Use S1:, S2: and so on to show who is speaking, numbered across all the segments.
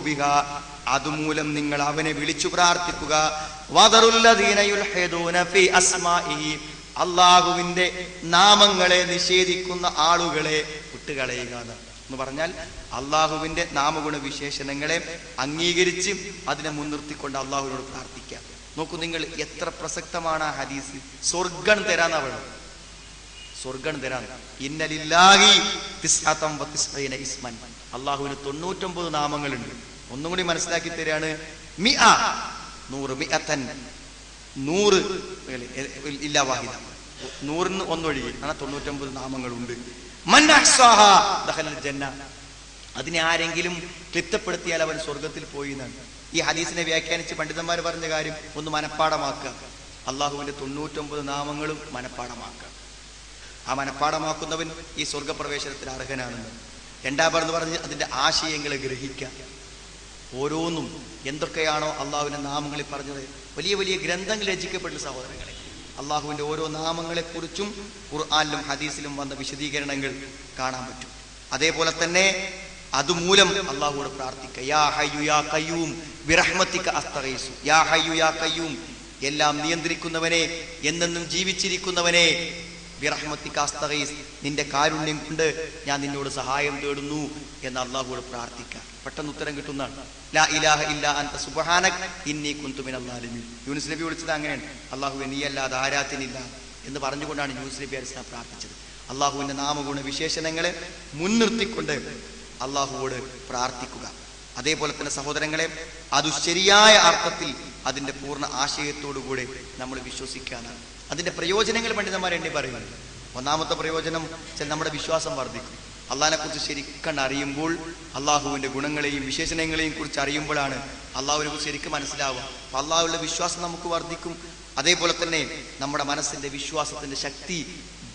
S1: ബിഹാ, അതുമൂലം നിങ്ങൾ അവനെ വിളിച്ചു പ്രാർത്ഥിക്കുക. വദറുല്ലദീന യുൽഹിദൂന ഫീ അസ്മാഇഹി, അല്ലാഹുവിന്റെ നാമങ്ങളെ നിഷേധിക്കുന്ന ആളുകളെ വിട്ടുകളയുക എന്ന് പറഞ്ഞാൽ അള്ളാഹുവിന്റെ നാമഗുണ വിശേഷണങ്ങളെ അംഗീകരിച്ച് അതിനെ മുൻനിർത്തിക്കൊണ്ട് അള്ളാഹുവിനോട് പ്രാർത്ഥിക്കാം. നോക്കൂ നിങ്ങൾ, എത്ര പ്രസക്തമാണ് ആ ഹദീസ്. സ്വർഗം തരാൻ അവൾ, സ്വർഗം തരാൻ. ഇന്നലില്ലാഹി തിസ്അതൻ വതിസ്ഈന ഇസ്മൻ, അള്ളാഹുവിന് 99 നാമങ്ങളുണ്ട്. ഒന്നും കൂടി മനസ്സിലാക്കി തരാണ്. മിഅ 100, മിഅതൻ 100 ഇല്ല വാഹിദ, 100ന് ഒന്നൊഴികെ അങ്ങനെ 99 നാമങ്ങളുണ്ട്. മൻ അഹ്സാഹ ദഖലൽ ജന്ന, അതിനെ ആരെങ്കിലും ക്ലിപ്തപ്പെടുത്തിയാൽ അവൻ സ്വർഗത്തിൽ പോയി എന്നാണ്. ഈ ഹദീസിനെ വ്യാഖ്യാനിച്ച് പണ്ഡിതന്മാർ പറഞ്ഞ കാര്യം ഒന്ന് മനപ്പാടമാക്കുക. അള്ളാഹുവിന്റെ 99 നാമങ്ങളും മനപ്പാടമാക്കുക. ആ മനപ്പാടമാക്കുന്നവൻ ഈ സ്വർഗപ്രവേശനത്തിന് അർഹനാണെന്ന്. രണ്ടാമത് പറഞ്ഞ് അതിന്റെ ആശയങ്ങളെ ഗ്രഹിക്കുക. ഓരോന്നും എന്തൊക്കെയാണോ അള്ളാഹുവിന്റെ നാമങ്ങളിൽ പറഞ്ഞത്, വലിയ വലിയ ഗ്രന്ഥങ്ങൾ രചിക്കപ്പെട്ട സഹോദരങ്ങളെ, അള്ളാഹുവിന്റെ ഓരോ നാമങ്ങളെക്കുറിച്ചും ഖുർആനിലും ഹദീസിലും വന്ന വിശദീകരണങ്ങൾ കാണാൻ പറ്റും. അതേപോലെ തന്നെ അതുമൂലം അള്ളാഹുവോട് പ്രാർത്ഥിക്കുക. യാ ഹയ്യു യാ ഖയ്യൂം ബിറഹ്മതിക അസ്തഗീസു, യാ ഹയ്യു യാ ഖയ്യൂം, എല്ലാം നിയന്ത്രിക്കുന്നവനെ, എന്നെന്നും ജീവിച്ചിരിക്കുന്നവനെ, ബിറഹ്മതിക അസ്തഗീസ്, നിന്റെ കാരുണ്യം കൊണ്ട് ഞാൻ നിന്നോട് സഹായം തേടുന്നു എന്ന് അള്ളാഹുവോട് പ്രാർത്ഥിക്കുക. പെട്ടെന്ന് ഉത്തരം കിട്ടുന്നതാണ്. ലാ ഇലാഹ ഇല്ലാ അൻത സുബ്ഹാനക ഇന്നി കുന്തു മിനൽ ളാലിമീൻ. യൂനുസ് നബി വിളിച്ചത് അങ്ങനെയാണ്. അള്ളാഹുവേ നീ അല്ലാതെ ആരാധ്യനില്ല എന്ന് പറഞ്ഞുകൊണ്ടാണ് യൂനുസ് നബി അലൈഹിസ്സലാം പ്രാർത്ഥിച്ചത്. അള്ളാഹുവിന്റെ നാമഗുണ വിശേഷണങ്ങളെ മുൻനിർത്തിക്കൊണ്ട് അള്ളാഹുവോട് പ്രാർത്ഥിക്കുക. അതേപോലെ തന്നെ സഹോദരങ്ങളെ, അത് ശരിയായ അർത്ഥത്തിൽ അതിന്റെ പൂർണ്ണ ആശയത്തോടുകൂടെ നമ്മൾ വിശ്വസിക്കാനാണ്. അതിന്റെ പ്രയോജനങ്ങൾ പണ്ഡിതന്മാർ എണ്ണി പറയുന്നത്. ഒന്നാമത്തെ പ്രയോജനം നമ്മുടെ വിശ്വാസം വർദ്ധിക്കും. അള്ളാഹിനെ കുറിച്ച് ശരിക്കും അറിയുമ്പോൾ, അള്ളാഹുവിന്റെ ഗുണങ്ങളെയും വിശേഷണങ്ങളെയും കുറിച്ച് അറിയുമ്പോഴാണ് അള്ളാഹുവിനെ കുറിച്ച് ശരിക്കും മനസ്സിലാവുക. അപ്പൊ അള്ളാഹുവിന്റെ വിശ്വാസം നമുക്ക് വർദ്ധിക്കും. അതേപോലെ തന്നെ നമ്മുടെ മനസ്സിന്റെ വിശ്വാസത്തിന്റെ ശക്തി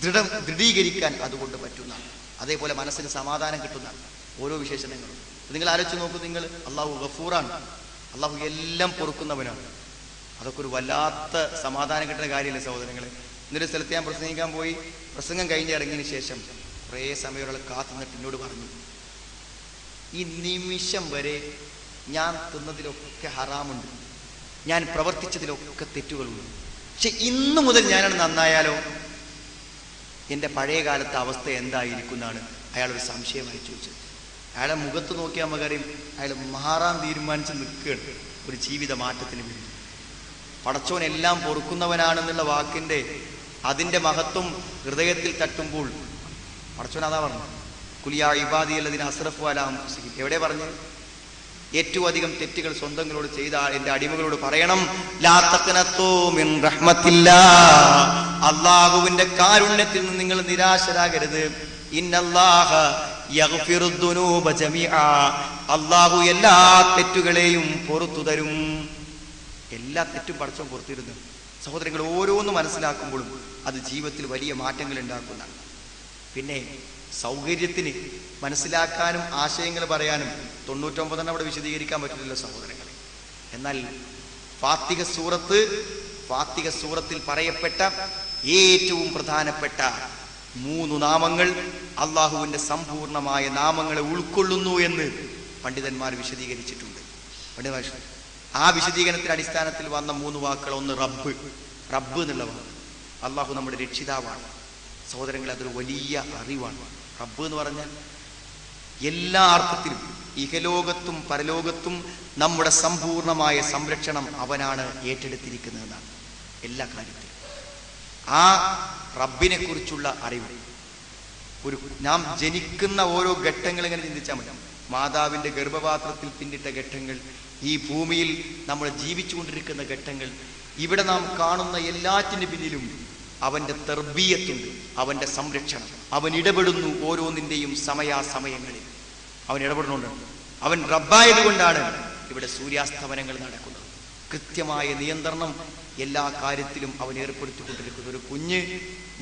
S1: ദൃഢീകരിക്കാൻ അതുകൊണ്ട് പറ്റുന്നതാണ്. അതേപോലെ മനസ്സിന് സമാധാനം കിട്ടുന്നതാണ് ഓരോ വിശേഷണങ്ങളും. നിങ്ങൾ ആലോചിച്ച് നോക്കൂ, നിങ്ങൾ അള്ളാഹു ഗഫൂറാണ്, അള്ളാഹു എല്ലാം പൊറുക്കുന്നവനാണ്. അതൊക്കെ ഒരു വല്ലാത്ത സമാധാനം കിട്ടുന്ന കാര്യമല്ലേ സഹോദരങ്ങളെ. ഇന്നൊരു സ്ഥലത്ത് ഞാൻ പ്രസംഗിക്കാൻ പോയി. പ്രസംഗം കഴിഞ്ഞ് ഇറങ്ങിയതിന് ശേഷം കുറേ സമയം ഒരാൾ കാത്തു നിന്നിട്ട് എന്നോട് പറഞ്ഞു, ഈ നിമിഷം വരെ ഞാൻ തിന്നതിലൊക്കെ ഹറാമുണ്ട്, ഞാൻ പ്രവർത്തിച്ചതിലൊക്കെ തെറ്റുകളുണ്ട്, പക്ഷെ ഇന്നു മുതൽ ഞാനാണ് നന്നായാലോ എൻ്റെ പഴയ കാലത്തെ അവസ്ഥ എന്തായിരിക്കും എന്നാണ് അയാളൊരു സംശയമായി ചോദിച്ചത്. അയാളെ മുഖത്ത് നോക്കിയാൽ നമുക്കറിയും അയാൾ മാറാൻ തീരുമാനിച്ച് നിൽക്കുകയാണ് ഒരു ജീവിത മാറ്റത്തിന് വേണ്ടി. പടച്ചോൻ എല്ലാം പൊറുക്കുന്നവനാണെന്നുള്ള വാക്കിന്റെ അതിന്റെ മഹത്വം ഹൃദയത്തിൽ തട്ടുമ്പോൾ പടച്ചോൻ അതാ പറഞ്ഞു, കുലിയാ ഇബാദിയല്ലദിന അസ്റഫു അലാ അൻഫുസിഹിം. എവിടെ പറഞ്ഞു? ഏറ്റവും അധികം തെറ്റുകൾ സ്വന്തങ്ങളോട് ചെയ്ത എന്റെ അടിമകളോട് പറയണം, ലാ തഖ്നതു മിൻ റഹ്മത്തില്ലാഹ്, അല്ലാഹുവിന്റെ കാരുണ്യത്തിൽ നിന്ന് നിങ്ങൾ നിരാശരാകരുത്. ഇന്നല്ലാഹ യഗ്ഫിറുദ് ദുനൂബ ജമീഅ, അല്ലാഹു എല്ലാ തെറ്റുകളെയും പുറത്തു തരും. എല്ലാ തെറ്റും പടച്ചോൻ പുറത്തിരുന്നു. സഹോദരങ്ങൾ, ഓരോന്ന് മനസ്സിലാക്കുമ്പോഴും അത് ജീവിതത്തിൽ വലിയ മാറ്റങ്ങൾ ഉണ്ടാക്കുന്നതാണ്. പിന്നെ സൗകര്യത്തിന് മനസ്സിലാക്കാനും ആശയങ്ങൾ പറയാനും 99 അവിടെ വിശദീകരിക്കാൻ പറ്റില്ലല്ലോ സഹോദരങ്ങളെ. എന്നാൽ ഫാത്തിഹ സൂറത്തിൽ പറയപ്പെട്ട ഏറ്റവും പ്രധാനപ്പെട്ട 3 നാമങ്ങൾ അള്ളാഹുവിന്റെ സമ്പൂർണമായ നാമങ്ങളെ ഉൾക്കൊള്ളുന്നു എന്ന് പണ്ഡിതന്മാർ വിശദീകരിച്ചിട്ടുണ്ട്. ആ വിശദീകരണത്തിന്റെ അടിസ്ഥാനത്തിൽ വന്ന 3 വാക്കുകൾ, ഒന്ന് റബ്ബ് എന്നുള്ള വാക്ക്. അള്ളാഹു നമ്മുടെ രക്ഷിതാവാണ്. സഹോദരങ്ങളെ, അതൊരു വലിയ അറിവാണ്. റബ്ബ് എന്ന് പറഞ്ഞാൽ എല്ലാ അർത്ഥത്തിലും ഇഹലോകത്തും പരലോകത്തും നമ്മുടെ സമ്പൂർണമായ സംരക്ഷണം അവനാണ് ഏറ്റെടുത്തിരിക്കുന്നതെന്നാണ് എല്ലാ കാര്യത്തിലും. ആ റബ്ബിനെ കുറിച്ചുള്ള അറിവ്, നാം ജനിക്കുന്ന ഓരോ ഘട്ടങ്ങൾ ഇങ്ങനെ ചിന്തിച്ചാൽ മതി. മാതാവിന്റെ ഗർഭപാത്രത്തിൽ പിന്നിട്ട ഘട്ടങ്ങൾ, ഈ ഭൂമിയിൽ നമ്മൾ ജീവിച്ചുകൊണ്ടിരിക്കുന്ന ഘട്ടങ്ങൾ, ഇവിടെ നാം കാണുന്ന എല്ലാറ്റിന് പിന്നിലും അവന്റെ തർബീയത്തുണ്ട്, അവന്റെ സംരക്ഷണം. അവൻ ഇടപെടുന്നു ഓരോന്നിന്റെയും സമയാസമയങ്ങളിൽ അവൻ ഇടപെടുന്നുണ്ട്. അവൻ റബ്ബായത് കൊണ്ടാണ് ഇവിടെ സൂര്യാസ്തമനങ്ങൾ നടക്കുന്നത്. കൃത്യമായ നിയന്ത്രണം എല്ലാ കാര്യത്തിലും അവൻ ഏർപ്പെടുത്തിക്കൊണ്ടിരിക്കുന്നു. ഒരു കുഞ്ഞ്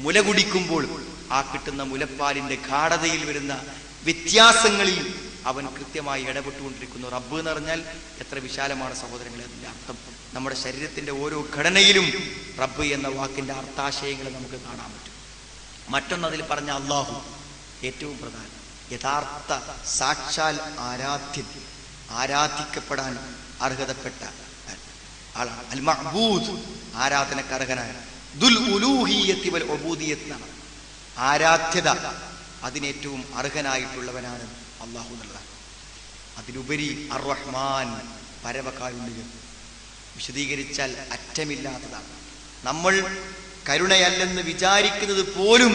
S1: മുല കുടിക്കുമ്പോൾ ആ കിട്ടുന്ന മുലപ്പാലിന്റെ ഗാഢതയിൽ വരുന്ന വ്യത്യാസങ്ങളിൽ അവൻ കൃത്യമായി ഇടപെട്ടുകൊണ്ടിരിക്കുന്നു. റബ്ബ് എന്ന് പറഞ്ഞാൽ എത്ര വിശാലമാണ് സഹോദരങ്ങളെ അതിന്റെ അർത്ഥം. നമ്മുടെ ശരീരത്തിന്റെ ഓരോ ഘടനയിലും റബ്ബ് എന്ന വാക്കിന്റെ അർത്ഥാശയങ്ങൾ നമുക്ക് കാണാൻ പറ്റും. മറ്റൊന്ന് അതിൽ പറഞ്ഞ അള്ളാഹു ഏറ്റവും പ്രധാനം, യഥാർത്ഥ സാക്ഷാൽ ആരാധ്യൻ. ആരാധിക്കപ്പെടാൻ അർഹതപ്പെട്ട ആളാണ്. അൽ മഅബൂദ്, ആരാധനക്ക് അർഹനായ. ദുൽ ഉലൂഹിയ്യത്തി വൽ ഉബൂദിയ്യത്ത് എന്നാണ്. ആരാധ്യത അതിനേറ്റവും അർഹനായിട്ടുള്ളവനാണ് അല്ലാഹു എന്നുള്ളതാണ്. അതിലുപരി അർ റഹ്മാൻ, പരമകാരുണ്യം, വിശദീകരിച്ചാൽ അറ്റമില്ലാത്തതാണ്. നമ്മൾ കരുണയല്ലെന്ന് വിചാരിക്കുന്നത് പോലും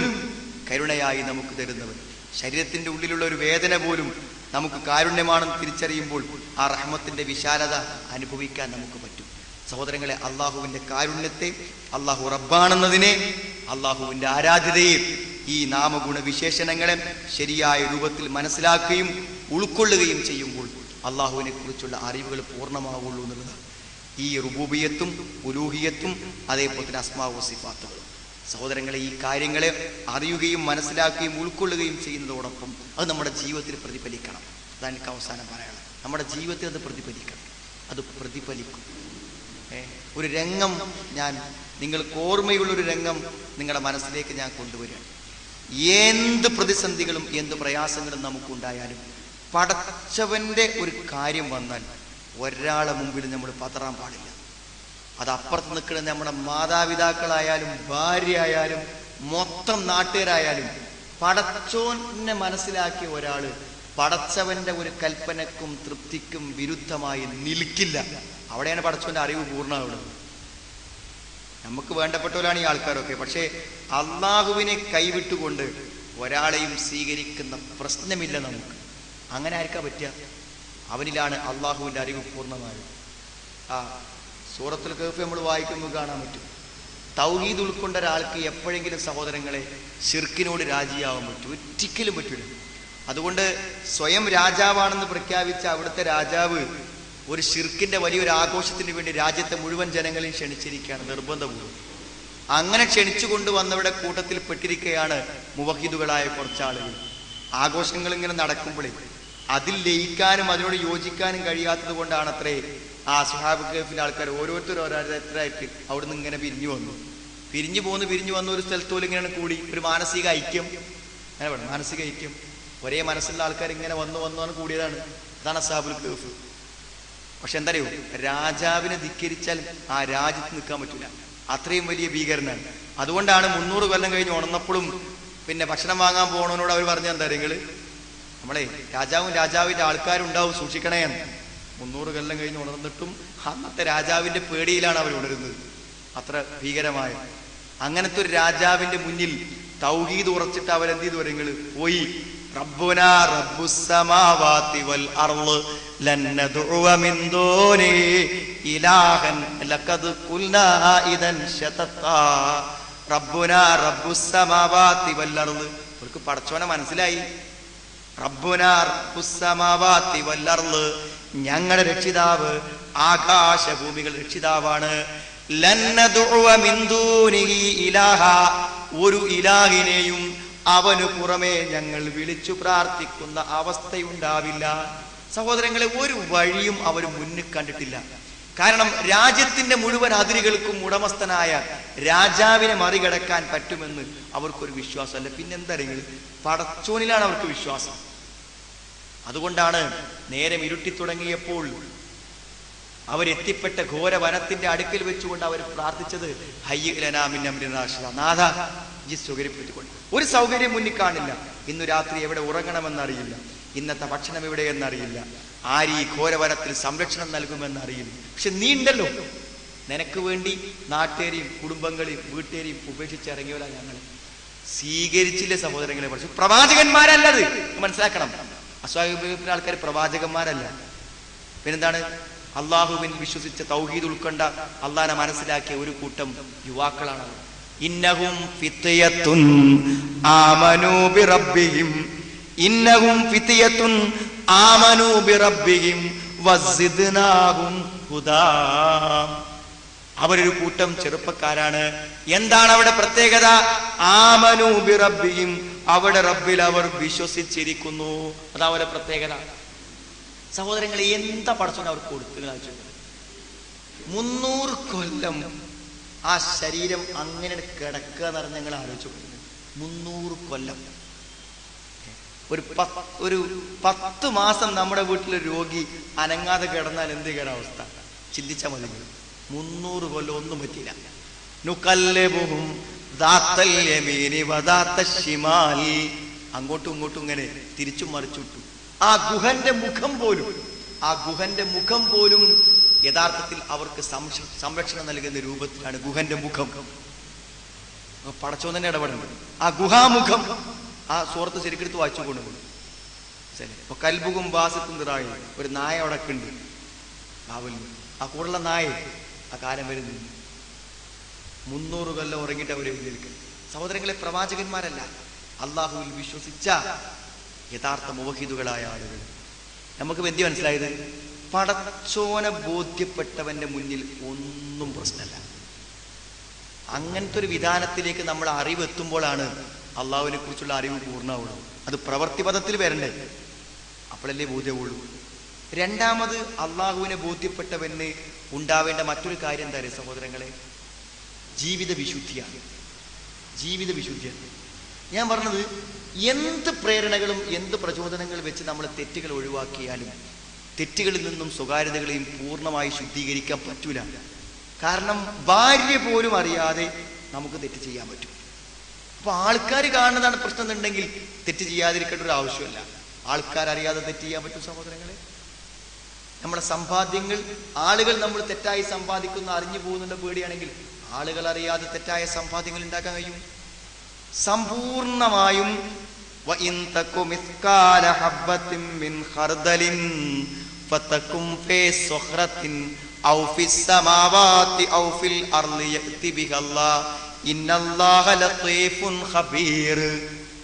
S1: കരുണയായി നമുക്ക് തരുന്നവൻ. ശരീരത്തിന്റെ ഉള്ളിലുള്ള ഒരു വേദന പോലും നമുക്ക് കാരുണ്യമാണെന്ന് തിരിച്ചറിയുമ്പോൾ ആ റഹ്മത്തിന്റെ വിശാലത അനുഭവിക്കാൻ നമുക്ക് പറ്റും. സഹോദരങ്ങളെ, അള്ളാഹുവിന്റെ കാരുണ്യത്തെ, അള്ളാഹു റബ്ബാണെന്നതിനെ, അള്ളാഹുവിന്റെ ആരാധ്യതയെ, ഈ നാമഗുണ വിശേഷണങ്ങളെ ശരിയായ രൂപത്തിൽ മനസ്സിലാക്കുകയും ഉൾക്കൊള്ളുകയും ചെയ്യുമ്പോൾ അള്ളാഹുവിനെ കുറിച്ചുള്ള അറിവുകൾ പൂർണ്ണമാവുള്ളൂ എന്നുള്ളതാണ്. ഈ റുബൂബിയത്തും ഉലൂഹിയത്തും അതേപോലെ തന്നെ അസ്മാഉ സിഫാത്തുകളും. സഹോദരങ്ങളെ, ഈ കാര്യങ്ങളെ അറിയുകയും മനസ്സിലാക്കുകയും ഉൾക്കൊള്ളുകയും ചെയ്യുന്നതോടൊപ്പം അത് നമ്മുടെ ജീവിതത്തിൽ പ്രതിഫലിക്കണം. അതാണ് എനിക്ക് അവസാനം പറയാനുള്ളത്. നമ്മുടെ ജീവിതത്തിൽ അത് പ്രതിഫലിക്കണം. അത് പ്രതിഫലിക്കും. ഒരു രംഗം നിങ്ങൾക്ക് ഓർമ്മയുള്ളൊരു രംഗം നിങ്ങളുടെ മനസ്സിലേക്ക് ഞാൻ കൊണ്ടുവരികയാണ്. എന്ത് പ്രതിസന്ധികളും എന്ത് പ്രയാസങ്ങളും നമുക്കുണ്ടായാലും പടച്ചവന്റെ ഒരു കാര്യം വന്നാൽ ഒരാളെ മുമ്പിൽ നമ്മൾ പതറാൻ പാടില്ല. അത് അപ്പുറത്ത് നിൽക്കുന്ന നമ്മുടെ മാതാപിതാക്കളായാലും ഭാര്യ ആയാലും മൊത്തം നാട്ടുകാരായാലും പടച്ചോനെ മനസ്സിലാക്കിയ ഒരാള് പടച്ചവന്റെ ഒരു കൽപ്പനക്കും തൃപ്തിക്കും വിരുദ്ധമായി നിൽക്കില്ല. അവിടെയാണ് പടച്ചവന്റെ അറിവ് പൂർണ്ണമാവുന്നത്. നമുക്ക് വേണ്ടപ്പെട്ടവരാണ് ഈ ആൾക്കാരൊക്കെ. പക്ഷേ അള്ളാഹുവിനെ കൈവിട്ടുകൊണ്ട് ഒരാളെയും സ്വീകരിക്കുന്ന പ്രശ്നമില്ല നമുക്ക്. അങ്ങനെ ആർക്കാ പറ്റുക? അവനിലാണ് അള്ളാഹുവിന്റെ അറിവ് പൂർണ്ണമായത്. സൂറത്തുൽ കഹ്ഫ് നമ്മൾ വായിക്കുമ്പോൾ കാണാൻ പറ്റും. തൗഹീദ് ഉൾക്കൊണ്ട ഒരാൾക്ക് എപ്പോഴെങ്കിലും സഹോദരങ്ങളെ ശിർക്കിനോട് രാജിയാവാൻ പറ്റും? ഒരിക്കലും പറ്റില്ല. അതുകൊണ്ട് സ്വയം രാജാവാണെന്ന് പ്രഖ്യാപിച്ച അവിടുത്തെ രാജാവ് ഒരു ശിർക്കിന്റെ വലിയൊരു ആഘോഷത്തിന് വേണ്ടി രാജ്യത്തെ മുഴുവൻ ജനങ്ങളെയും ക്ഷണിച്ചിരിക്കുകയാണ് നിർബന്ധപൂർവ്വം. അങ്ങനെ ക്ഷണിച്ചു കൊണ്ടുവന്നവരുടെ കൂട്ടത്തിൽ പെട്ടിരിക്കുകയാണ് മുവഹിദുകളായ കുറച്ചാളുകൾ. ആഘോഷങ്ങൾ ഇങ്ങനെ നടക്കുമ്പോഴേ അതിൽ ലയിക്കാനും അതിനോട് യോജിക്കാനും കഴിയാത്തത് കൊണ്ടാണ് അത്രേ ആ അസ്ഹാബ് കഹ്ഫിലെ ആൾക്കാർ ഓരോരുത്തരായിട്ട് അവിടുന്ന് ഇങ്ങനെ പിരിഞ്ഞു വന്ന ഒരു സ്ഥലത്ത് പോലും ഇങ്ങനെ കൂടി ഒരു മാനസിക ഐക്യം. അങ്ങനെ വേണം, മാനസിക ഐക്യം. ഒരേ മനസ്സുള്ള ആൾക്കാർ ഇങ്ങനെ വന്നു കൂടിയതാണ്. അതാണ് അസ്ഹാബുൽ കഹ്ഫ്. പക്ഷെ എന്താ അറിയോ, രാജാവിനെ ധിക്കരിച്ചാൽ ആ രാജ്യത്ത് നിൽക്കാൻ പറ്റില്ല. അത്രയും വലിയ ഭീകരനാണ്. അതുകൊണ്ടാണ് 300 കൊല്ലം കഴിഞ്ഞ് ഉണർന്നപ്പോഴും പിന്നെ ഭക്ഷണം വാങ്ങാൻ പോകണവനോട് അവർ പറഞ്ഞ എന്താ നിങ്ങൾ നമ്മളെ രാജാവിന്റെ ആൾക്കാരുണ്ടാവും, സൂക്ഷിക്കണേ എന്ന്. 300 കൊല്ലം കഴിഞ്ഞ് ഉണർന്നിട്ടും അന്നത്തെ രാജാവിന്റെ പേടിയിലാണ് അവർ ഉണരുന്നത്. അത്ര ഭീകരമായ അങ്ങനത്തെ ഒരു രാജാവിന്റെ മുന്നിൽ തൗഹീദ് ഉറച്ചിട്ട് അവരെന്ത് ചെയ്തു നിങ്ങൾ പോയി റബ്ബുനാ റബ്ബുസ് സമാവാതി വൽ അർള് ലൻ നദ്ഉവ മിൻ ദൂനി ഇലാഹൻ ലഖദ് ഖുൽനാ ഇദൻ ശതത്താ. റബ്ബുനാ റബ്ബുസ് സമാവാതി വൽ അർള്, അവർക്ക് പടച്ചോനെ മനസ്സിലായി. റബ്ബുനാ റബ്ബുസ് സമാവാതി വൽ അർള്, ഞങ്ങളുടെ രക്ഷിതാവ് ആകാശഭൂമികളുടെ രക്ഷിതാവാണ്. ലൻ നദ്ഉവ മിൻ ദൂനിഹി ഇലാഹ, ഒരു ഇലാഹിനെയും അവന് പുറമെ ഞങ്ങൾ വിളിച്ചു പ്രാർത്ഥിക്കുന്ന അവസ്ഥയുണ്ടാവില്ല. സഹോദരങ്ങളെ, ഒരു വഴിയും അവർ മുന്നിൽ കണ്ടിട്ടില്ല. കാരണം രാജ്യത്തിന്റെ മുഴുവൻ അതിരുകൾക്കും ഉടമസ്ഥനായ രാജാവിനെ മറികടക്കാൻ പറ്റുമെന്ന് അവർക്കൊരു വിശ്വാസമല്ല. പിന്നെന്താണെങ്കിൽ പടച്ചോനിലാണ് അവർക്ക് വിശ്വാസം. അതുകൊണ്ടാണ് നേരം ഇരുട്ടി തുടങ്ങിയപ്പോൾ അവരെത്തിപ്പെട്ട ഘോര വനത്തിന്റെ അടുക്കൽ വെച്ചുകൊണ്ട് അവർ പ്രാർത്ഥിച്ചത് ഹയ്യ ലനാ മിൻ അംരിനാ റശദാ, നാഥ ഈ സൗകര്യപ്പെടുത്തിക്കൊണ്ട്. ഒരു സൗകര്യം മുന്നിൽ കാണില്ല. ഇന്നു രാത്രി എവിടെ ഉറങ്ങണമെന്നറിയില്ല, ഇന്നത്തെ ഭക്ഷണം എവിടെയെന്നറിയില്ല, ആര് ഈ ഘോരവനത്തിൽ സംരക്ഷണം നൽകുമെന്നറിയില്ല. പക്ഷെ നീ ഉണ്ടല്ലോ, നിനക്ക് വേണ്ടി നാട്ടുകാരെയും കുടുംബങ്ങളെയും വീട്ടുകാരെയും ഉപേക്ഷിച്ചിറങ്ങിയവരാ ഞങ്ങൾ. സ്വീകരിച്ചില്ലേ സഹോദരങ്ങളെ? പക്ഷെ പ്രവാചകന്മാരല്ലത് മനസ്സിലാക്കണം. അസ്വാഭാവിക ആൾക്കാർ പ്രവാചകന്മാരല്ല. പിന്നെന്താണ്? അള്ളാഹുവിൻ വിശ്വസിച്ച തൗഹീദ് ഉൾക്കൊണ്ട അള്ളാഹനെ മനസ്സിലാക്കിയ ഒരു കൂട്ടം യുവാക്കളാണ്. ഇന്നഹും ഫിത്യത്തുൻ ആമനൂ ബിറബ്ബിഹിം, ഇന്നഹും ഫിത്യത്തുൻ ആമനൂ ബിറബ്ബിഹിം വസിദ്നാഹും ഹുദാ. അവരൊരു കൂട്ടം ചെറുപ്പക്കാരാണ്. എന്താണ് അവിടെ പ്രത്യേകത? ആമനൂ ബിറബ്ബിഹിം, അവിടെ റബ്ബിൽ അവർ വിശ്വസിച്ചിരിക്കുന്നു. അതവരുടെ പ്രത്യേകത. സഹോദരങ്ങളെ, എന്താ പടച്ചോണ്ട് അവർക്ക് കൊടുത്തു? 300 കൊല്ലം ആ ശരീരം അങ്ങനെ കിടക്കുക എന്ന് പറഞ്ഞാൽ ഞങ്ങൾ ആലോചിച്ചു. 300 കൊല്ലം ഒരു 10 മാസം നമ്മുടെ വീട്ടിലെ രോഗി അനങ്ങാതെ കിടന്നാൽ എന്ത് ചെയ്യണ അവസ്ഥ ചിന്തിച്ചാൽ മതി. 300 കൊല്ലം ഒന്നും പറ്റിയില്ല. നുകല്ലിബുഹും ദാത്തൽ യമീനി വദാത്ത ശിമാലി, അങ്ങോട്ടും ഇങ്ങോട്ടും ഇങ്ങനെ തിരിച്ചും മറിച്ചിട്ടു. ആ ഗുഹന്റെ മുഖം പോലും യഥാർത്ഥത്തിൽ അവർക്ക് സംരക്ഷണം നൽകുന്ന രൂപത്തിലാണ് ഗുഹന്റെ മുഖം. പടച്ചോൻ തന്നെ ഇടപെടുന്നത്. ആ ഗുഹാമുഖം ആ സൂറത്ത് ശരിക്കെടുത്ത് വായിച്ചു കൊണ്ടുപോകും. ഇപ്പൊ കൽബുകും ബാസിത്തും നിറായി ഒരു നായ അവിടെ ഉണ്ട് കാവലിന്. ആ കൂടുള്ള നായ ആ കാലം വരുന്നു 300 കൊല്ലം ഉറങ്ങിയിട്ട് അവർ എഴുതിയിരിക്കും. സഹോദരങ്ങളെ, പ്രവാചകന്മാരല്ല, അള്ളാഹുവിൽ വിശ്വസിച്ച യഥാർത്ഥ മുവഹിദുകളായ ആളുകൾ. നമുക്ക് എന്ത് മനസ്സിലായത്? പടച്ചോനെ ബോധ്യപ്പെട്ടവന്റെ മുന്നിൽ ഒന്നും പ്രശ്നമല്ല. അങ്ങനത്തെ ഒരു വിധാനത്തിലേക്ക് നമ്മൾ അറിവെത്തുമ്പോഴാണ് അള്ളാഹുവിനെ കുറിച്ചുള്ള അറിവ് പൂർണ്ണമാവുള്ളൂ. അത് പ്രവൃത്തിപഥത്തിൽ വരണ്ടേ, അപ്പോഴല്ലേ ബോധ്യമുള്ളൂ. രണ്ടാമത് അള്ളാഹുവിനെ ബോധ്യപ്പെട്ടവന് ഉണ്ടാവേണ്ട മറ്റൊരു കാര്യം എന്താ പറയുക സഹോദരങ്ങളെ? ജീവിത വിശുദ്ധിയാണ്. ഞാൻ പറഞ്ഞത്, എന്ത് പ്രേരണകളും എന്ത് പ്രചോദനങ്ങൾ വെച്ച് നമ്മൾ തെറ്റുകൾ ഒഴിവാക്കിയാലും തെറ്റുകളിൽ നിന്നും സ്വകാര്യതകളെയും പൂർണ്ണമായി ശുദ്ധീകരിക്കാൻ പറ്റൂല. കാരണം ഭാര്യ പോലും അറിയാതെ നമുക്ക് തെറ്റ് ചെയ്യാൻ പറ്റും. അപ്പൊ ആൾക്കാർ കാണുന്നതാണ് പ്രശ്നം എന്നുണ്ടെങ്കിൽ തെറ്റ് ചെയ്യാതിരിക്കേണ്ട ഒരു ആവശ്യമല്ല. ആൾക്കാരറിയാതെ തെറ്റ് ചെയ്യാൻ പറ്റും സഹോദരങ്ങളെ. നമ്മുടെ സമ്പാദ്യങ്ങൾ ആളുകൾ നമ്മൾ തെറ്റായി സമ്പാദിക്കുന്ന അറിഞ്ഞു പോകുന്നുള്ള പേടിയാണെങ്കിൽ ആളുകൾ അറിയാതെ തെറ്റായ സമ്പാദ്യങ്ങൾ ഉണ്ടാക്കാൻ കഴിയും. സമ്പൂർണമായും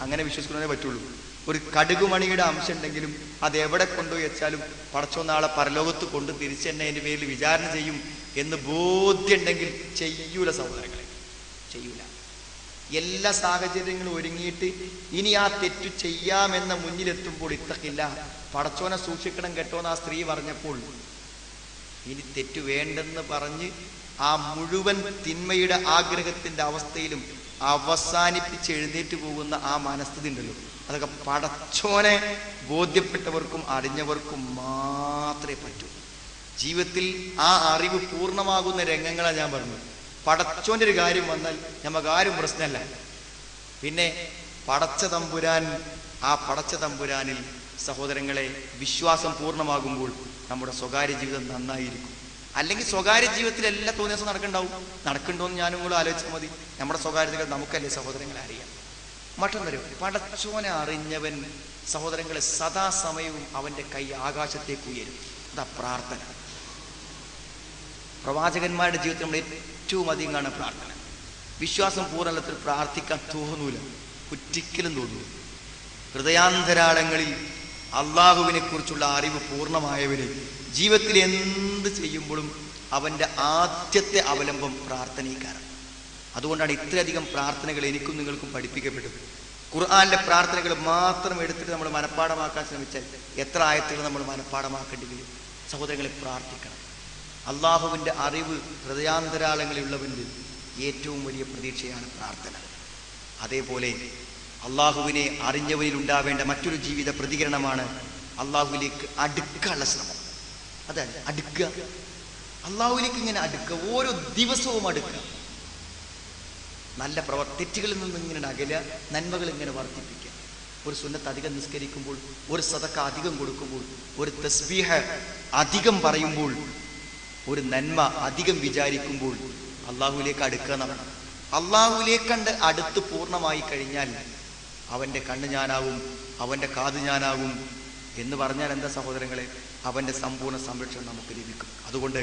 S1: അങ്ങനെ വിശ്വസിക്കുന്നതേ പറ്റുള്ളൂ. ഒരു കടുകുമണിയുടെ അംശം ഉണ്ടെങ്കിലും അത് എവിടെ കൊണ്ടുപോയി വെച്ചാലും പടച്ചോ നാളെ പരലോകത്ത് കൊണ്ട് തിരിച്ച് തന്നെ അതിന്റെ പേരിൽ വിചാരണ ചെയ്യും എന്ന് ബോധ്യമുണ്ടെങ്കിൽ ചെയ്യൂല സഹോദരങ്ങളെ, ചെയ്യൂല. എല്ലാ സാഹചര്യങ്ങളും ഒരുങ്ങിയിട്ട് ഇനി ആ തെറ്റു ചെയ്യാമെന്ന മുന്നിലെത്തുമ്പോൾ ഇത്തക്കില്ല പടച്ചോനെ സൂക്ഷിക്കണം കേട്ടോന്ന് ആ സ്ത്രീ പറഞ്ഞപ്പോൾ ഇനി തെറ്റു വേണ്ടെന്ന് പറഞ്ഞ് ആ മുഴുവൻ തിന്മയുടെ ആഗ്രഹത്തിന്റെ അവസ്ഥയിലും അവസാനിപ്പിച്ച് എഴുന്നേറ്റ് പോകുന്ന ആ മനസ്ഥിതി ഉണ്ടല്ലോ, അതൊക്കെ പടച്ചോനെ ബോധ്യപ്പെട്ടവർക്കും അറിഞ്ഞവർക്കും മാത്രമേ പറ്റൂ. ജീവിതത്തിൽ ആ അറിവ് പൂർണ്ണമാകുന്ന രംഗങ്ങളാണ് ഞാൻ പറഞ്ഞത്. പടച്ചോന്റെ ഒരു കാര്യം വന്നാൽ നമുക്കാരും പ്രശ്നമല്ല. പിന്നെ പടച്ച തമ്പുരാനിൽ സഹോദരങ്ങളെ വിശ്വാസം പൂർണ്ണമാകുമ്പോൾ നമ്മുടെ സ്വകാര്യ ജീവിതം നന്നായിരിക്കും. അല്ലെങ്കിൽ സ്വകാര്യ ജീവിതത്തിൽ എല്ലാ തോന്നിയ ദിവസം നടക്കണ്ടോന്ന് ഞാനും കൂടെ ആലോചിച്ചാൽ മതി. നമ്മുടെ സ്വകാര്യതകൾ നമുക്കല്ലേ സഹോദരങ്ങളെ അറിയാം. മറ്റൊന്നൊരു പടച്ചോനെ അറിഞ്ഞവൻ സഹോദരങ്ങളെ സദാസമയവും അവന്റെ കൈ ആകാശത്തേക്ക് ഉയരും. അതാ പ്രാർത്ഥന. പ്രവാചകന്മാരുടെ ജീവിതത്തിൽ നമ്മൾ ഏറ്റവും അധികം കാണുന്ന പ്രാർത്ഥന. വിശ്വാസം പൂർണ്ണത്തിൽ പ്രാർത്ഥിക്കാൻ തോന്നൂല, ഒരിക്കലും തോന്നൂല. ഹൃദയാന്തരാളങ്ങളിൽ അള്ളാഹുവിനെ കുറിച്ചുള്ള അറിവ് പൂർണ്ണമായവര് ജീവിതത്തിൽ എന്ത് ചെയ്യുമ്പോഴും അവന്റെ ആദ്യത്തെ അവലംബം പ്രാർത്ഥനയ്ക്കാരാണ്. അതുകൊണ്ടാണ് ഇത്രയധികം പ്രാർത്ഥനകൾ എനിക്കും നിങ്ങൾക്കും പഠിപ്പിക്കപ്പെട്ടത്. ഖുർആനിലെ പ്രാർത്ഥനകൾ മാത്രം എടുത്തിട്ട് നമ്മൾ മനഃപ്പാഠമാക്കാൻ ശ്രമിച്ചാൽ എത്ര ആയത്തുകൾ നമ്മൾ മനഃപ്പാഠമാക്കേണ്ടി വരും. സഹോദരങ്ങളെ, പ്രാർത്ഥിക്കണം. അള്ളാഹുവിൻ്റെ അറിവ് ഹൃദയാന്തരാളങ്ങളിലുള്ളവൻ്റെ ഏറ്റവും വലിയ പ്രതീക്ഷയാണ് പ്രാർത്ഥന. അതേപോലെ അള്ളാഹുവിനെ അറിഞ്ഞവരിൽ ഉണ്ടാവേണ്ട മറ്റൊരു ജീവിത പ്രതികരണമാണ് അള്ളാഹുവിലേക്ക് അടുക്കാനുള്ള ശ്രമം. അതാണ് അടുക്കുക. അള്ളാഹുവിലേക്ക് ഇങ്ങനെ അടുക്കുക, ഓരോ ദിവസവും അടുക്കുക. നല്ല തെറ്റുകളിൽ നിന്നും ഇങ്ങനെ അകലുക, നന്മകൾ ഇങ്ങനെ വർദ്ധിപ്പിക്കുക. ഒരു സുന്നത്ത് അധികം നിസ്കരിക്കുമ്പോൾ, ഒരു സദക്ക അധികം കൊടുക്കുമ്പോൾ, ഒരു തസ്ബീഹ് അധികം പറയുമ്പോൾ, ഒരു നന്മ അധികം വിചാരിക്കുമ്പോൾ അള്ളാഹുവിലേക്ക് അടുക്കുക എന്നാണ്. അള്ളാഹുവിലേക്ക് അടുത്ത് പൂർണ്ണമായി കഴിഞ്ഞാൽ അവൻ്റെ കണ്ണ് ഞാനാവും, അവൻ്റെ കാത് ഞാനാവും എന്ന് പറഞ്ഞാൽ എന്താ സഹോദരങ്ങളെ? അവൻ്റെ സമ്പൂർണ്ണ സംരക്ഷണം നമുക്ക് ലഭിക്കും. അതുകൊണ്ട്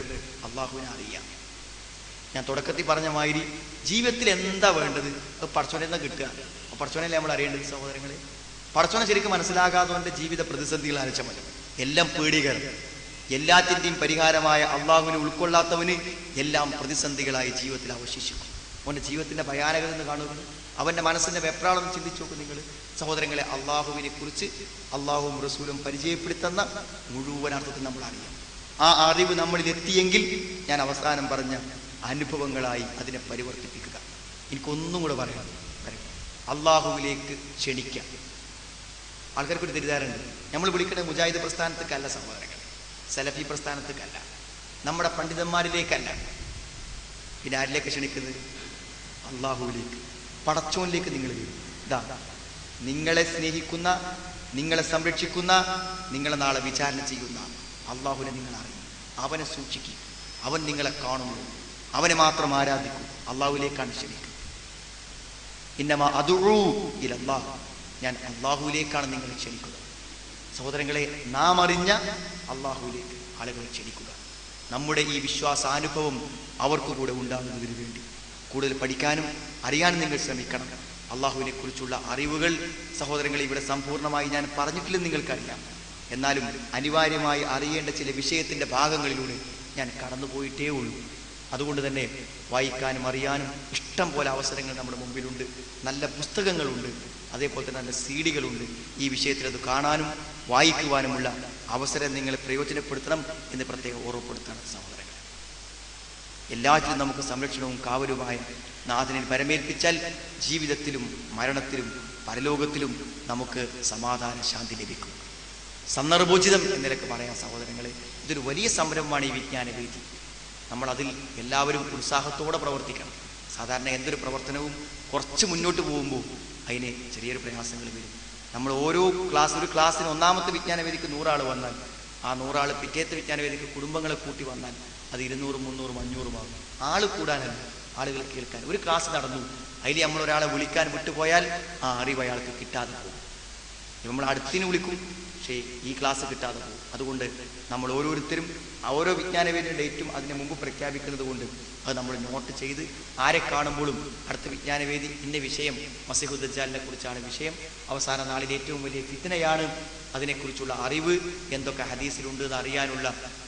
S1: അള്ളാഹുവിനെ അറിയാം. ഞാൻ തുടക്കത്തിൽ പറഞ്ഞ മാതിരി ജീവിതത്തിൽ എന്താ വേണ്ടത് അത് പടച്ചോനെ നിന്ന് കിട്ടുക. പടച്ചോനല്ലേ നമ്മൾ അറിയേണ്ടത് സഹോദരങ്ങളെ. പടച്ചോനെ ശരിക്കും മനസ്സിലാകാത്തവൻ്റെ ജീവിത പ്രതിസന്ധികൾ അരച്ച മതി. എല്ലാം പേടികരം. എല്ലാത്തിൻ്റെയും പരിഹാരമായ അള്ളാഹുവിനെ ഉൾക്കൊള്ളാത്തവന് എല്ലാം പ്രതിസന്ധികളായി ജീവിതത്തിൽ അവശേഷിക്കും. അവൻ്റെ ജീവിതത്തിൻ്റെ ഭയാനകത എന്ന് കാണുന്നത്, അവൻ്റെ മനസ്സിൻ്റെ വെപ്രാളം ചിന്തിച്ചു നോക്കും നിങ്ങൾ സഹോദരങ്ങളെ. അള്ളാഹുവിനെ കുറിച്ച് അള്ളാഹുവും റസൂലും പരിചയപ്പെടുത്തുന്ന മുഴുവൻ അർത്ഥത്തിൽ നമ്മൾ അറിയാം. ആ അറിവ് നമ്മളിൽ എത്തിയെങ്കിൽ ഞാൻ അവസാനം പറഞ്ഞ അനുഭവങ്ങളായി അതിനെ പരിവർത്തിപ്പിക്കുക. എനിക്കൊന്നും കൂടെ പറയാം. അള്ളാഹുവിലേക്ക് ക്ഷണിക്കുക. ആൾക്കാർക്കൊരു തെറ്റിദ്ധാരണയുണ്ട്. നമ്മൾ വിളിക്കേണ്ട മുജാഹിദ് പ്രസ്ഥാനത്തേക്കല്ല സഹോദരങ്ങൾ, സലഫി പ്രസ്ഥാനത്തേക്കല്ല, നമ്മുടെ പണ്ഡിതന്മാരിലേക്കല്ല. പിന്നെ ആരിലേക്ക് ക്ഷണിക്കുന്നത്? അള്ളാഹുവിലേക്ക്, പടച്ചോനിലേക്ക് നിങ്ങൾ വരും. ഇതാ നിങ്ങളെ സ്നേഹിക്കുന്ന, നിങ്ങളെ സംരക്ഷിക്കുന്ന, നിങ്ങളെ നാളെ വിചാരണ ചെയ്യുന്ന അള്ളാഹുവിനെ നിങ്ങൾ അറിയും, അവനെ സൂക്ഷിക്കും, അവൻ നിങ്ങളെ കാണുന്നു, അവനെ മാത്രം ആരാധിക്കും, അള്ളാഹുവിലേക്കാണ് ക്ഷണിക്കുക. ഇന്നമാ അദുഉ ഇലല്ലാഹ്, ഞാൻ അള്ളാഹുവിലേക്കാണ് നിങ്ങളെ ക്ഷണിക്കുക. സഹോദരങ്ങളെ, നാം അറിഞ്ഞ അള്ളാഹുവിലേക്ക് ആളുകളെ ക്ഷണിക്കുക. നമ്മുടെ ഈ വിശ്വാസാനുഭവം അവർക്ക് കൂടെ ഉണ്ടാകുന്നതിന് വേണ്ടി കൂടുതൽ പഠിക്കാനും അറിയാനും നിങ്ങൾ ശ്രമിക്കണം. അള്ളാഹുവിനെ കുറിച്ചുള്ള അറിവുകൾ സഹോദരങ്ങളെ ഇവിടെ സമ്പൂർണ്ണമായി ഞാൻ പറഞ്ഞിട്ടില്ലെന്ന് നിങ്ങൾക്കറിയാം. എന്നാലും അനിവാര്യമായി അറിയേണ്ട ചില വിഷയത്തിൻ്റെ ഭാഗങ്ങളിലൂടെ ഞാൻ കടന്നുപോയിട്ടേ ഉള്ളൂ. അതുകൊണ്ട് തന്നെ വായിക്കാനും അറിയാനും ഇഷ്ടം പോലെ അവസരങ്ങൾ നമ്മുടെ മുമ്പിലുണ്ട്. നല്ല പുസ്തകങ്ങളുണ്ട്, അതേപോലെ തന്നെ നല്ല സീഡികളുണ്ട്. ഈ വിഷയത്തിൽ അത് കാണാനും വായിക്കുവാനുമുള്ള അവസരം നിങ്ങൾ പ്രയോജനപ്പെടുത്തണം എന്ന് പ്രത്യേകം ഓർമ്മപ്പെടുത്തണം സഹോദരങ്ങൾ. എല്ലാറ്റിലും നമുക്ക് സംരക്ഷണവും കാവലുമായ നാഥനിൽ പരമേൽപ്പിച്ചാൽ ജീവിതത്തിലും മരണത്തിലും പരലോകത്തിലും നമുക്ക് സമാധാന ശാന്തി ലഭിക്കും. സന്ദർഭോചിതം എന്നിലൊക്കെ പറയാം സഹോദരങ്ങളെ, ഇതൊരു വലിയ സംരംഭമാണ് ഈ വിജ്ഞാനവേദി. നമ്മളതിൽ എല്ലാവരും ഉത്സാഹത്തോടെ പ്രവർത്തിക്കണം. സാധാരണ എന്തൊരു പ്രവർത്തനവും കുറച്ച് മുന്നോട്ട് പോകുമ്പോൾ അതിന് ചെറിയൊരു പ്രയാസങ്ങൾ വരും. നമ്മൾ ഓരോ ഒരു ക്ലാസ്സിന് ഒന്നാമത്തെ വിജ്ഞാനവേദിക്ക് 100 ആൾ വന്നാൽ ആ 100 ആൾ പിറ്റേത്തെ വിജ്ഞാനവേദിക്ക് കുടുംബങ്ങളെ കൂട്ടി വന്നാൽ അത് 200, 300, 500 ആകും. ആൾ കൂടാനല്ല, ആളുകൾ കേൾക്കാൻ. ഒരു ക്ലാസ് നടന്നു, അതിൽ നമ്മൾ ഒരാളെ വിളിക്കാൻ വിട്ടുപോയാൽ ആ അറിവ് അയാൾക്ക് കിട്ടാതെ പോകും. നമ്മൾ അടുത്തിന് വിളിക്കും, പക്ഷേ ഈ ക്ലാസ് കിട്ടാതെ പോകും. അതുകൊണ്ട് നമ്മൾ ഓരോരുത്തരും ഓരോ വിജ്ഞാനവേദിയുടെ ഡേറ്റും അതിന് മുമ്പ് പ്രഖ്യാപിക്കുന്നത് കൊണ്ട് അത് നമ്മൾ നോട്ട് ചെയ്ത് ആരെ കാണുമ്പോഴും അടുത്ത വിജ്ഞാനവേദി ഇന്ന വിഷയം മസീഹു ദജ്ജാലിനെ കുറിച്ചാണ് വിഷയം, അവസാന നാളിൽ ഏറ്റവും വലിയ ഫിത്നയാണ്, അതിനെക്കുറിച്ചുള്ള അറിവ് എന്തൊക്കെ ഹദീസിലുണ്ട് എന്ന് അറിയാനുള്ള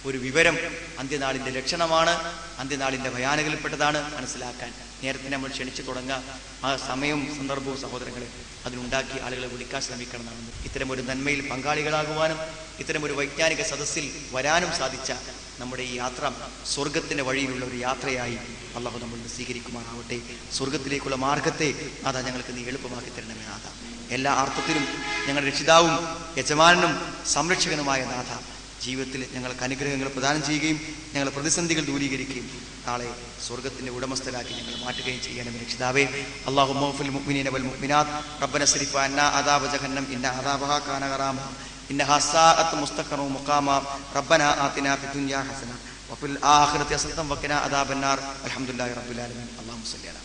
S1: ഒരു വിവരം അന്ത്യനാളിൻ്റെ ലക്ഷണമാണ്, അന്ത്യനാളിൻ്റെ ഭയാനകൽപ്പെട്ടതാണ് മനസ്സിലാക്കാൻ നേരത്തെ നമ്മൾ ക്ഷണിച്ചു തുടങ്ങാം. ആ സമയവും സന്ദർഭവും സഹോദരങ്ങളെ അതിനുണ്ടാക്കി ആളുകളെ വിളിക്കാൻ ശ്രമിക്കണമെന്നാണ്. ഇത്തരം ഒരു നന്മയിൽ പങ്കാളികളാകുവാനും ഇത്തരം ഒരു വൈജ്ഞാനിക സദസ്സിൽ വരാനും സാധിച്ച നമ്മുടെ ഈ യാത്ര സ്വർഗത്തിൻ്റെ വഴിയിലുള്ള ഒരു യാത്രയായി അള്ളാഹു നമ്മൾ സ്വീകരിക്കുമാറാവട്ടെ. സ്വർഗത്തിലേക്കുള്ള മാർഗത്തെ നാഥ ഞങ്ങൾക്ക് നീ എളുപ്പമാക്കി തരണമേ നാഥ. എല്ലാ അർത്ഥത്തിലും ഞങ്ങളുടെ രക്ഷിതാവും യജമാനനും സംരക്ഷകനുമായ നാഥ, ജീവിതത്തിൽ ഞങ്ങൾക്ക് അനുഗ്രഹങ്ങൾ പ്രദാനം ചെയ്യുകയും ഞങ്ങളുടെ പ്രതിസന്ധികൾ ദൂരീകരിക്കുകയും നാളെ സ്വർഗത്തിന്റെ ഉടമസ്ഥരാക്കി ഞങ്ങൾ മാറ്റുകയും ചെയ്യാനും രക്ഷിതാവേ. അല്ലാഹുമ്മ ഗ്ഫിർ മുഅ്മിനീന വൽ മുഅ്മിനാത്ത് റബ്ബന സ്രിഫ് അന്നാ അദാബ ജഹന്നം ഇന്ന അദാബഹാ കാന ഗറാമ ഇന്നഹാ സാഅത്ത് മുസ്തഖറു മുഖാമ റബ്ബനാ ആതിനാ ഫിദ്ദുനിയാ ഹസന വഫിൽ ആഖിറതി ഹസനതൻ വഖിനാ അദാബന്നാർ. അൽഹംദുലില്ലാഹി റബ്ബിൽ ആലമീൻ. അല്ലാഹുമ്മ സ്വല്ലി അലാ